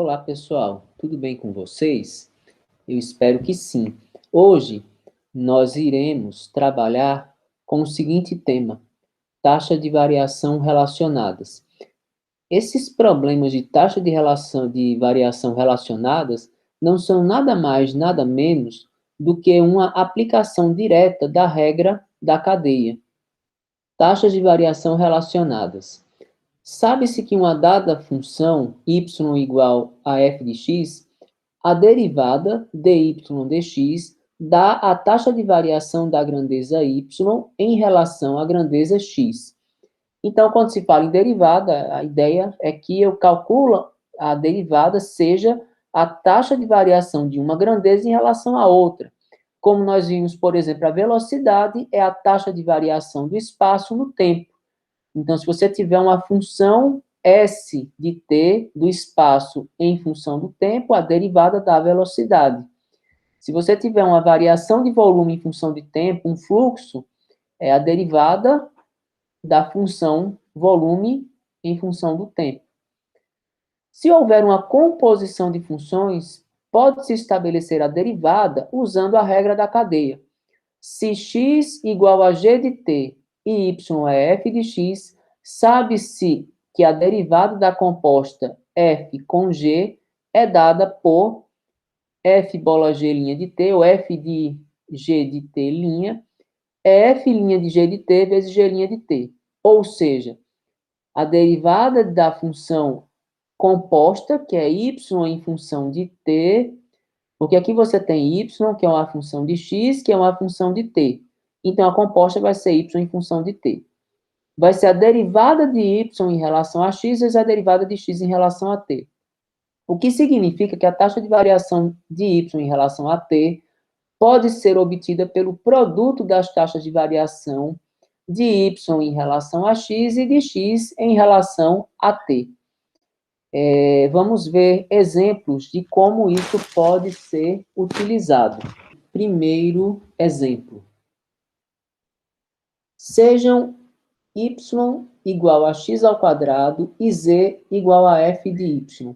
Olá, pessoal. Tudo bem com vocês? Eu espero que sim. Hoje, nós iremos trabalhar com o seguinte tema: taxa de variação relacionadas. Esses problemas de taxa de variação relacionadas não são nada mais, nada menos do que uma aplicação direta da regra da cadeia. Taxas de variação relacionadas. Sabe-se que uma dada função y igual a f de x, a derivada dy dx dá a taxa de variação da grandeza y em relação à grandeza x. Então, quando se fala em derivada, a ideia é que eu calculo a derivada seja a taxa de variação de uma grandeza em relação à outra. Como nós vimos, por exemplo, a velocidade é a taxa de variação do espaço no tempo. Então, se você tiver uma função S de t do espaço em função do tempo, a derivada da velocidade. Se você tiver uma variação de volume em função de tempo, um fluxo, é a derivada da função volume em função do tempo. Se houver uma composição de funções, pode-se estabelecer a derivada usando a regra da cadeia. Se x igual a g de t e y é f de x, sabe-se que a derivada da composta f com g é dada por f bola g' de t, ou f de g de t', é f' de g de t vezes g' de t. Ou seja, a derivada da função composta, que é y em função de t, porque aqui você tem y, que é uma função de x, que é uma função de t. Então, a composta vai ser y em função de t. Vai ser a derivada de y em relação a x vezes a derivada de x em relação a t. O que significa que a taxa de variação de y em relação a t pode ser obtida pelo produto das taxas de variação de y em relação a x e de x em relação a t. Vamos ver exemplos de como isso pode ser utilizado. Primeiro exemplo. Sejam y igual a x ao quadrado e z igual a f de y.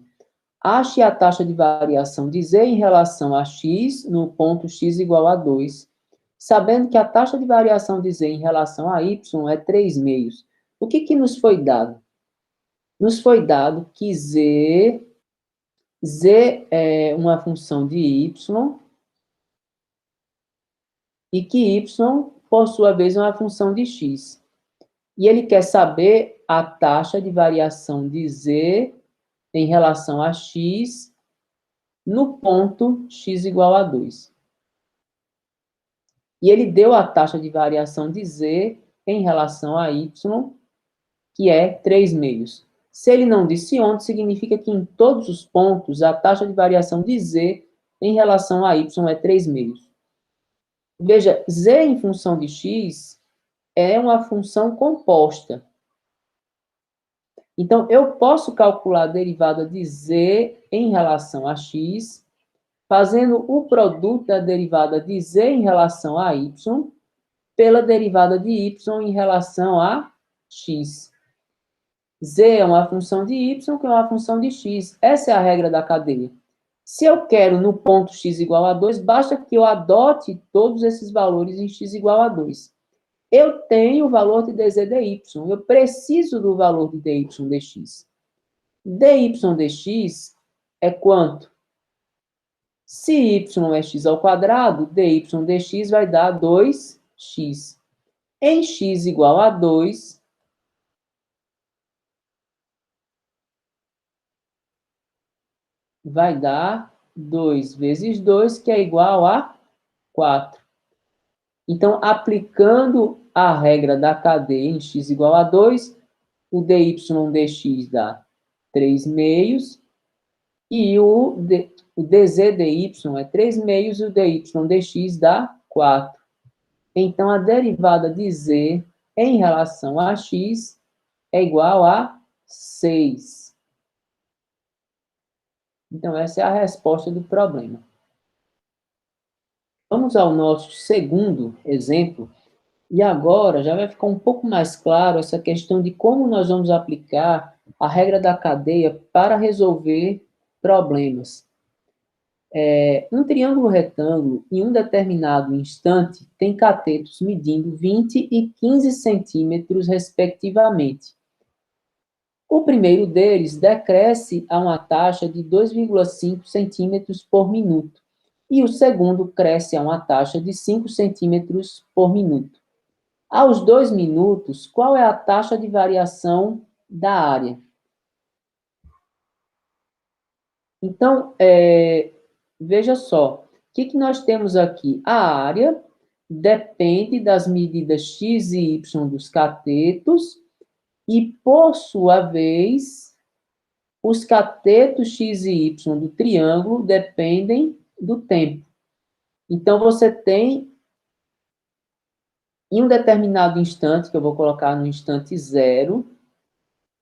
Ache a taxa de variação de z em relação a x no ponto x igual a 2, sabendo que a taxa de variação de z em relação a y é 3 meios. O que nos foi dado? Nos foi dado que z é uma função de y e que y, por sua vez, é uma função de x. E ele quer saber a taxa de variação de z em relação a x no ponto x igual a 2. E ele deu a taxa de variação de z em relação a y, que é 3 meios. Se ele não disse onde, significa que em todos os pontos a taxa de variação de z em relação a y é 3 meios. Veja, z em função de x é uma função composta. Então, eu posso calcular a derivada de z em relação a x, fazendo o produto da derivada de z em relação a y pela derivada de y em relação a x. Z é uma função de y, que é uma função de x. Essa é a regra da cadeia. Se eu quero no ponto x igual a 2, basta que eu adote todos esses valores em x igual a 2. Eu tenho o valor de dz dy. Eu preciso do valor de dy dx. Dy dx é quanto? Se y é x ao quadrado, dy dx vai dar 2x. Em x igual a 2, vai dar 2 vezes 2, que é igual a 4. Então, aplicando a regra da cadeia em x igual a 2, o dy dx dá 3 meios, e o dz dy é 3 meios, e o dy dx dá 4. Então, a derivada de z em relação a x é igual a 6. Então, essa é a resposta do problema. Vamos ao nosso segundo exemplo. E agora já vai ficar um pouco mais claro essa questão de como nós vamos aplicar a regra da cadeia para resolver problemas. Um triângulo retângulo, em um determinado instante, tem catetos medindo 20 e 15 centímetros, respectivamente. O primeiro deles decresce a uma taxa de 2,5 centímetros por minuto, e o segundo cresce a uma taxa de 5 centímetros por minuto. Aos 2 minutos, qual é a taxa de variação da área? Então, veja só, o que nós temos aqui? A área depende das medidas x e y dos catetos e, por sua vez, os catetos x e y do triângulo dependem do tempo. Então, você tem, em um determinado instante, que eu vou colocar no instante zero,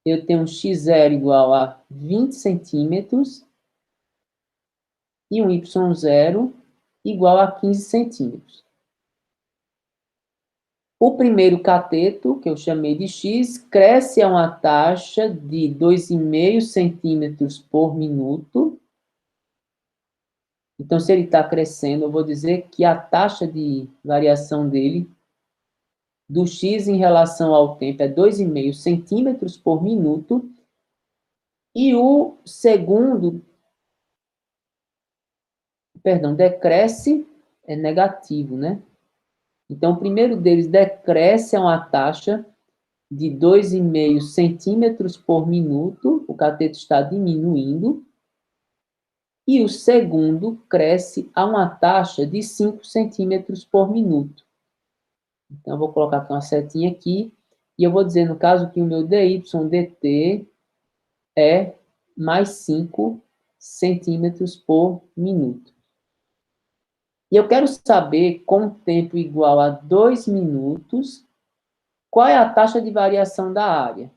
eu tenho um x0 igual a 20 centímetros e um y0 igual a 15 centímetros. O primeiro cateto, que eu chamei de x, cresce a uma taxa de 2,5 centímetros por minuto. Então, se ele está crescendo, eu vou dizer que a taxa de variação dele, do x em relação ao tempo, é 2,5 centímetros por minuto. E o segundo, decresce, é negativo, né? Então, o primeiro deles decresce a uma taxa de 2,5 centímetros por minuto, o cateto está diminuindo, e o segundo cresce a uma taxa de 5 centímetros por minuto. Então, eu vou colocar aqui uma setinha aqui, e eu vou dizer, no caso, que o meu dt é mais 5 centímetros por minuto. E eu quero saber, com tempo igual a 2 minutos, qual é a taxa de variação da área.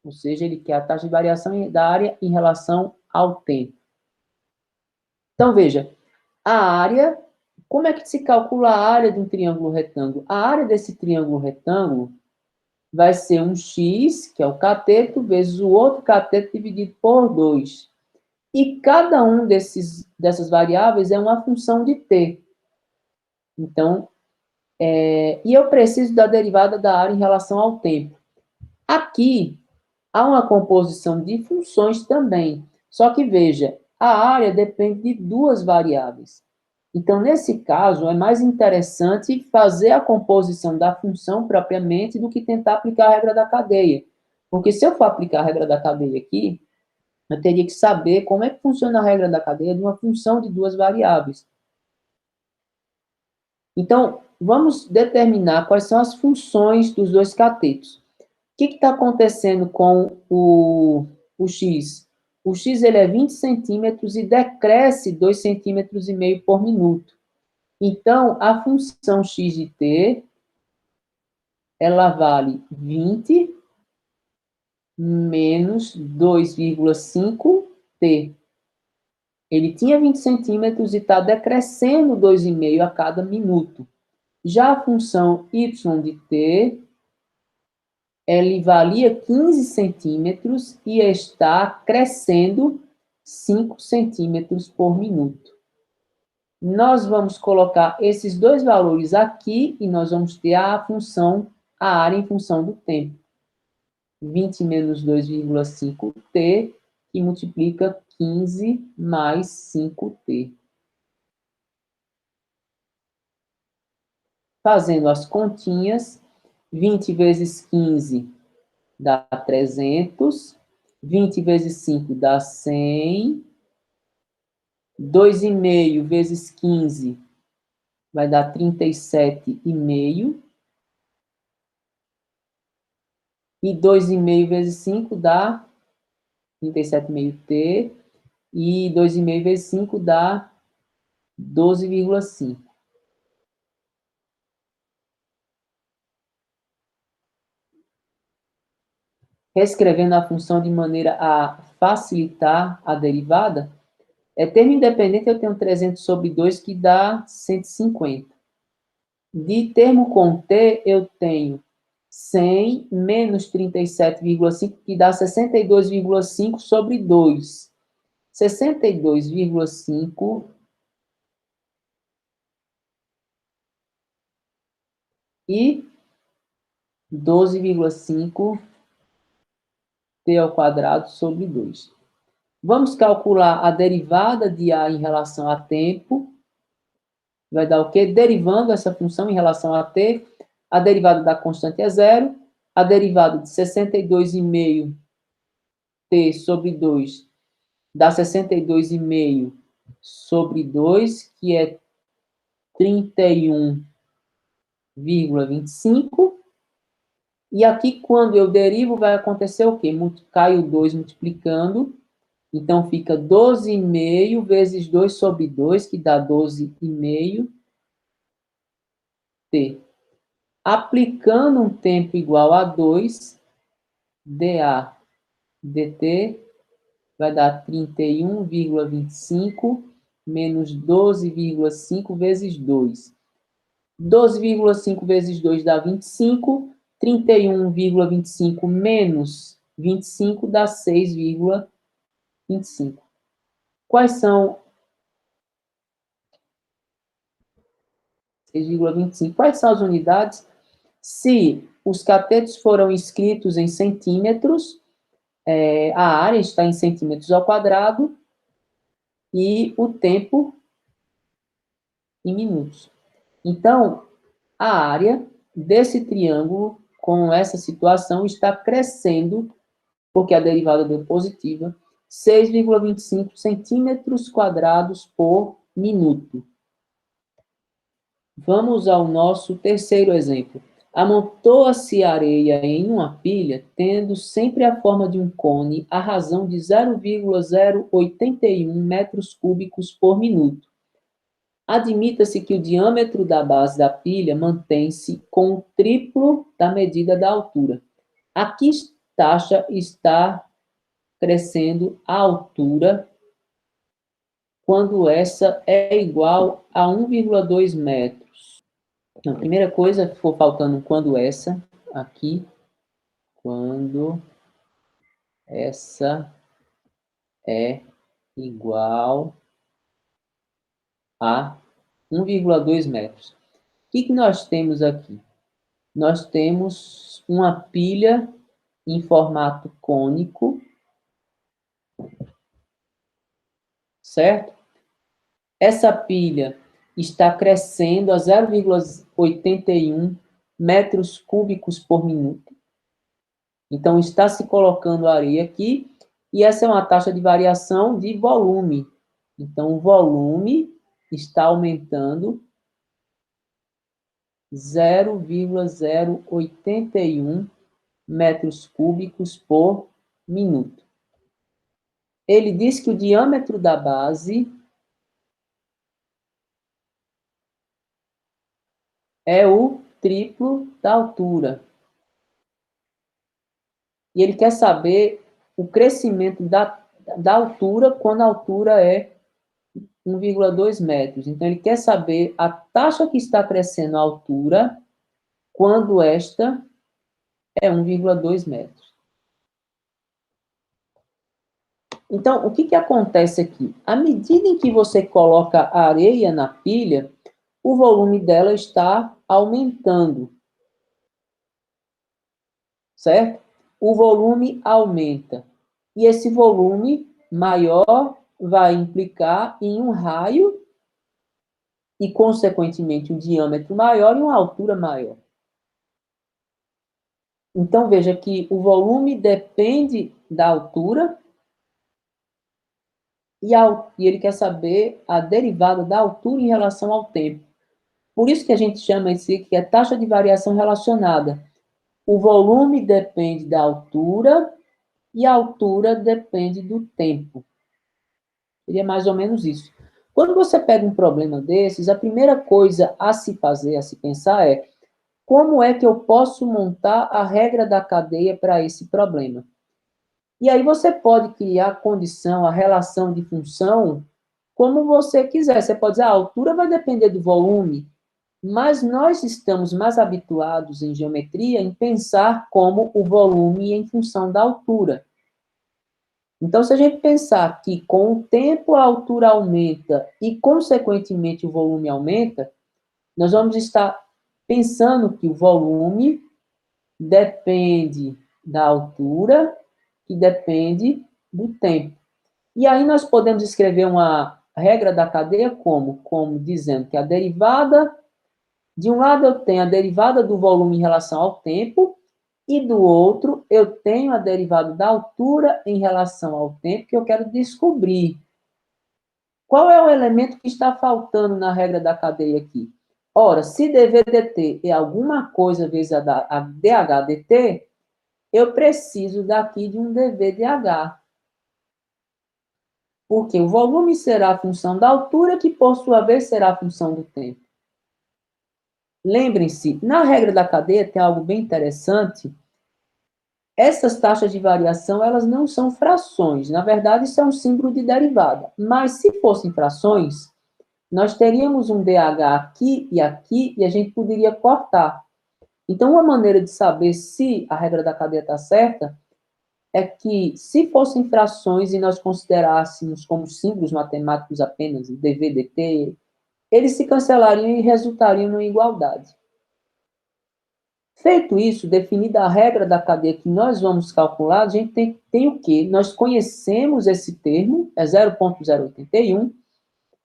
Ou seja, ele quer a taxa de variação da área em relação ao tempo. Então, veja, a área, como é que se calcula a área de um triângulo retângulo? A área desse triângulo retângulo vai ser um x, que é o cateto, vezes o outro cateto dividido por 2. E cada um dessas variáveis é uma função de t. Então, e eu preciso da derivada da área em relação ao tempo. Aqui, há uma composição de funções também. Só que, veja, a área depende de duas variáveis. Então, nesse caso, é mais interessante fazer a composição da função propriamente do que tentar aplicar a regra da cadeia. Porque se eu for aplicar a regra da cadeia aqui, eu teria que saber como é que funciona a regra da cadeia de uma função de duas variáveis. Então, vamos determinar quais são as funções dos dois catetos. O que está acontecendo com o x? O x ele é 20 centímetros e decresce 2,5 centímetros por minuto. Então, a função x de t, ela vale 20 menos 2,5t. Ele tinha 20 centímetros e está decrescendo 2,5 a cada minuto. Já a função y de t, ele valia 15 centímetros e está crescendo 5 centímetros por minuto. Nós vamos colocar esses dois valores aqui e nós vamos ter a área em função do tempo. 20 menos 2,5t, que multiplica 15 mais 5t. Fazendo as continhas, 20 vezes 15 dá 300, 20 vezes 5 dá 100, 2,5 vezes 15 vai dar 37,5, e 2,5 vezes 5 dá 37,5t, e 2,5 vezes 5 dá 12,5. Reescrevendo a função de maneira a facilitar a derivada, termo independente eu tenho 300 sobre 2, que dá 150. De termo com t, eu tenho 100 menos 37,5, que dá 62,5 sobre 2. 62,5 e 12,5 t ao quadrado sobre 2. Vamos calcular a derivada de A em relação a tempo. Vai dar o quê? Derivando essa função em relação a t, a derivada da constante é zero, a derivada de 62,5 t sobre 2 dá 62,5 sobre 2, que é 31,25. E aqui, quando eu derivo, vai acontecer o quê? Cai o 2 multiplicando. Então, fica 12,5 vezes 2 sobre 2, que dá 12,5 t. Aplicando um tempo igual a 2, dA dt vai dar 31,25 menos 12,5 vezes 2. 12,5 vezes 2 dá 25, 31,25 menos 25 dá 6,25. Quais são 6,25? Quais são as unidades? Se os catetos foram escritos em centímetros, a área está em centímetros ao quadrado e o tempo em minutos. Então, a área desse triângulo, com essa situação, está crescendo, porque a derivada deu positiva, 6,25 centímetros quadrados por minuto. Vamos ao nosso terceiro exemplo. Amontoa-se areia em uma pilha, tendo sempre a forma de um cone, a razão de 0,081 metros cúbicos por minuto. Admita-se que o diâmetro da base da pilha mantém-se com o triplo da medida da altura. Aqui taxa está crescendo a altura quando essa é igual a 1,2 metros. Então, a primeira coisa, ficou faltando quando essa, aqui, quando essa é igual a 1,2 metros. O que nós temos aqui? Nós temos uma pilha em formato cônico, certo? Essa pilha está crescendo a 0,81 metros cúbicos por minuto. Então, está se colocando areia aqui, e essa é uma taxa de variação de volume. Então, o volume está aumentando 0,081 metros cúbicos por minuto. Ele diz que o diâmetro da base é o triplo da altura. E ele quer saber o crescimento da altura quando a altura é 1,2 metros. Então, ele quer saber a taxa que está crescendo a altura quando esta é 1,2 metros. Então, o que acontece aqui? À medida em que você coloca a areia na pilha, o volume dela está aumentando. Certo? O volume aumenta. E esse volume maior vai implicar em um raio e, consequentemente, um diâmetro maior e uma altura maior. Então, veja que o volume depende da altura e ele quer saber a derivada da altura em relação ao tempo. Por isso que a gente chama isso aqui que taxa de variação relacionada. O volume depende da altura e a altura depende do tempo. Seria mais ou menos isso. Quando você pega um problema desses, a primeira coisa a se fazer, a se pensar é como é que eu posso montar a regra da cadeia para esse problema? E aí você pode criar a condição, a relação de função, como você quiser. Você pode dizer, a altura vai depender do volume, mas nós estamos mais habituados em geometria em pensar como o volume em função da altura. Então, se a gente pensar que com o tempo a altura aumenta e, consequentemente, o volume aumenta, nós vamos estar pensando que o volume depende da altura, que depende do tempo. E aí nós podemos escrever uma regra da cadeia como? Como dizendo que a derivada, de um lado eu tenho a derivada do volume em relação ao tempo, e do outro eu tenho a derivada da altura em relação ao tempo que eu quero descobrir. Qual é o elemento que está faltando na regra da cadeia aqui? Ora, se dv dt é alguma coisa vezes a dh dt, eu preciso daqui de um dv/dh. Porque o volume será a função da altura, que por sua vez será a função do tempo. Lembrem-se, na regra da cadeia tem algo bem interessante. Essas taxas de variação, elas não são frações. Na verdade, isso é um símbolo de derivada. Mas se fossem frações, nós teríamos um dh aqui, e a gente poderia cortar. Então, uma maneira de saber se a regra da cadeia está certa é que, se fossem frações e nós considerássemos como símbolos matemáticos apenas dv, dt, eles se cancelariam e resultariam numa igualdade. Feito isso, definida a regra da cadeia que nós vamos calcular, a gente tem o quê? Nós conhecemos esse termo, é 0,081,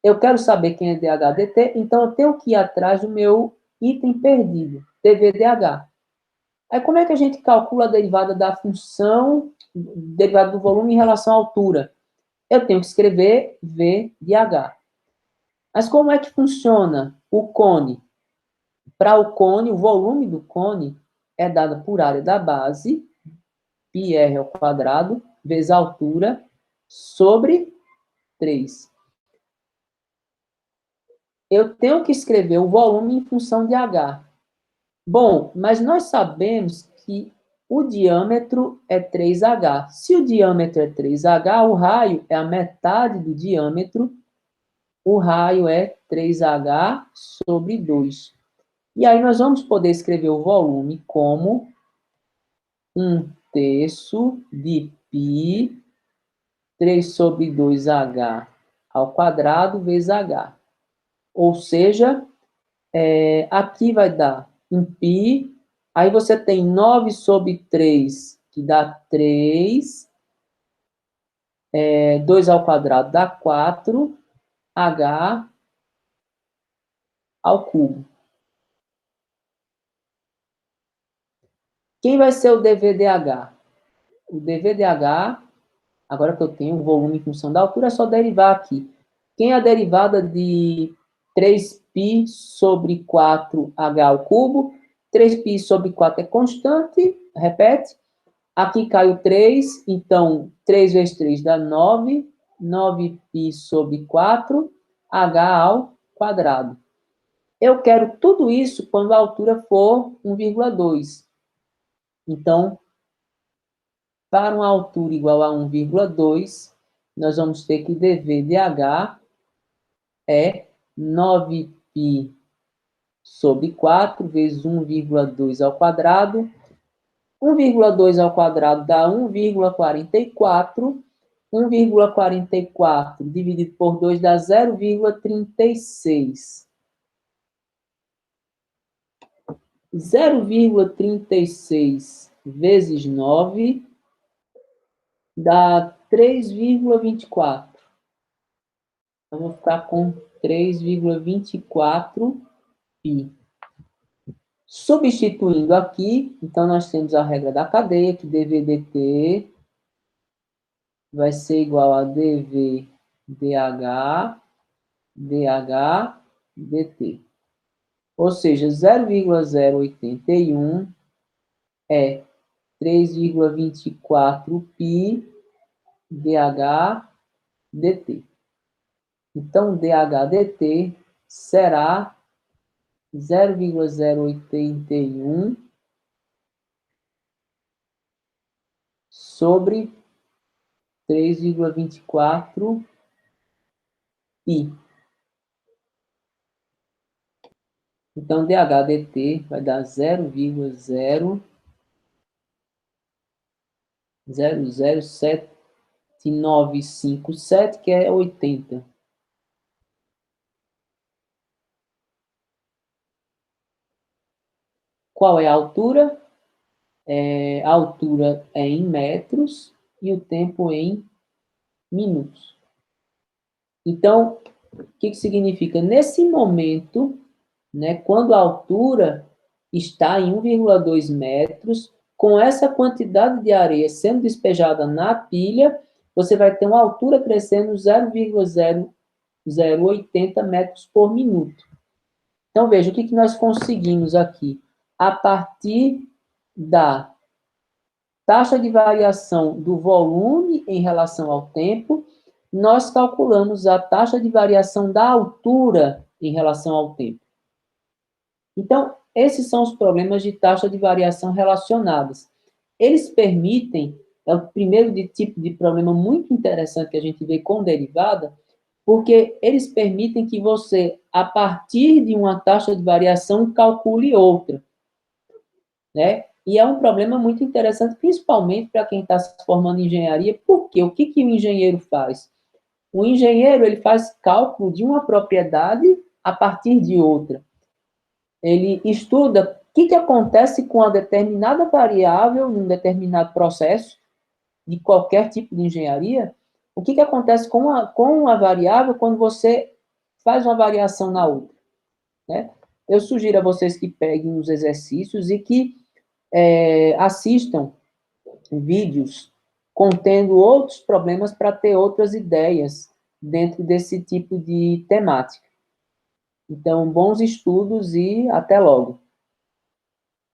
eu quero saber quem é dH/dt, então eu tenho que ir atrás do meu item perdido, dV/dH. Aí como é que a gente calcula a derivada da função, derivada do volume em relação à altura? Eu tenho que escrever V de H. Mas como é que funciona o cone? Para o cone, o volume do cone é dado por área da base, πr ao quadrado, vezes a altura, sobre 3. Eu tenho que escrever o volume em função de H. Bom, mas nós sabemos que o diâmetro é 3H. Se o diâmetro é 3H, o raio é a metade do diâmetro, o raio é 3H sobre 2. E aí nós vamos poder escrever o volume como 1/3 de π 3 sobre 2H ao quadrado vezes H. Ou seja, aqui vai dar um π, aí você tem 9 sobre 3, que dá 3, 2 ao quadrado dá 4, H ao cubo. Quem vai ser o dV/dH? O dV/dH, agora que eu tenho o volume em função da altura, é só derivar aqui. Quem é a derivada de 3π sobre 4H ao cubo? 3π sobre 4 é constante, repete. Aqui caiu 3, então 3 vezes 3 dá 9, 9π sobre 4, H ao quadrado. Eu quero tudo isso quando a altura for 1,2. Então, para uma altura igual a 1,2, nós vamos ter que dV/dH é 9π sobre 4 vezes 1,2 ao quadrado. 1,2 ao quadrado dá 1,44. 1,44 dividido por 2 dá 0,36. 0,36 vezes 9 dá 3,24. Então, vou ficar com 3,24 π. Substituindo aqui, então nós temos a regra da cadeia, que dV/dt vai ser igual a dV/dH, dH/dt. Ou seja, 0,081 é 3,24 π dH dt. Então, dH dt será 0,081 sobre 3,24 π. Então, dH dt vai dar 0,0077 957, que é 80. Qual é a altura? A altura é em metros e o tempo em minutos. Então, o que significa? Nesse momento, né, quando a altura está em 1,2 metros, com essa quantidade de areia sendo despejada na pilha, você vai ter uma altura crescendo 0,0080 metros por minuto. Então, veja, o que nós conseguimos aqui? A partir da taxa de variação do volume em relação ao tempo, nós calculamos a taxa de variação da altura em relação ao tempo. Então, esses são os problemas de taxa de variação relacionadas. Eles permitem, é o primeiro tipo de problema muito interessante que a gente vê com derivada, porque eles permitem que você, a partir de uma taxa de variação, calcule outra, né? E é um problema muito interessante, principalmente para quem está se formando em engenharia, porque o que o engenheiro faz? O engenheiro, ele faz cálculo de uma propriedade a partir de outra. Ele estuda o que acontece com a determinada variável em um determinado processo, de qualquer tipo de engenharia, o que acontece com a variável quando você faz uma variação na outra, né? Eu sugiro a vocês que peguem os exercícios e que assistam vídeos contendo outros problemas para ter outras ideias dentro desse tipo de temática. Então, bons estudos e até logo.